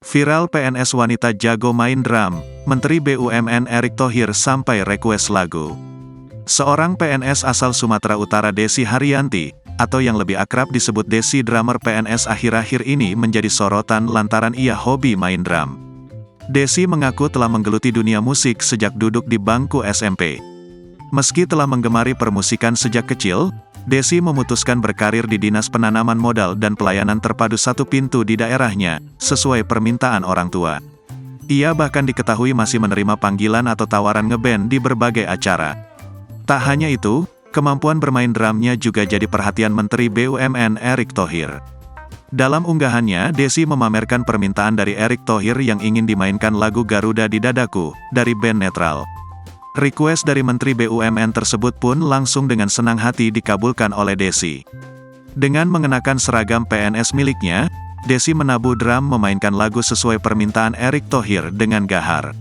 Viral PNS wanita jago main drum, Menteri BUMN Erick Thohir sampai request lagu. Seorang PNS asal Sumatera Utara Desi Haryanti, atau yang lebih akrab disebut Desi drummer PNS akhir-akhir ini menjadi sorotan lantaran ia hobi main drum. Desi mengaku telah menggeluti dunia musik sejak duduk di bangku SMP. Meski telah menggemari permusikan sejak kecil, Desi memutuskan berkarir di Dinas Penanaman Modal dan Pelayanan Terpadu Satu Pintu di daerahnya, sesuai permintaan orang tua. Ia bahkan diketahui masih menerima panggilan atau tawaran ngeband di berbagai acara. Tak hanya itu, kemampuan bermain drumnya juga jadi perhatian Menteri BUMN Erick Thohir. Dalam unggahannya, Desi memamerkan permintaan dari Erick Thohir yang ingin dimainkan lagu Garuda di Dadaku, dari band netral. Request dari Menteri BUMN tersebut pun langsung dengan senang hati dikabulkan oleh Desi. Dengan mengenakan seragam PNS miliknya, Desi menabuh drum memainkan lagu sesuai permintaan Erick Thohir dengan gahar.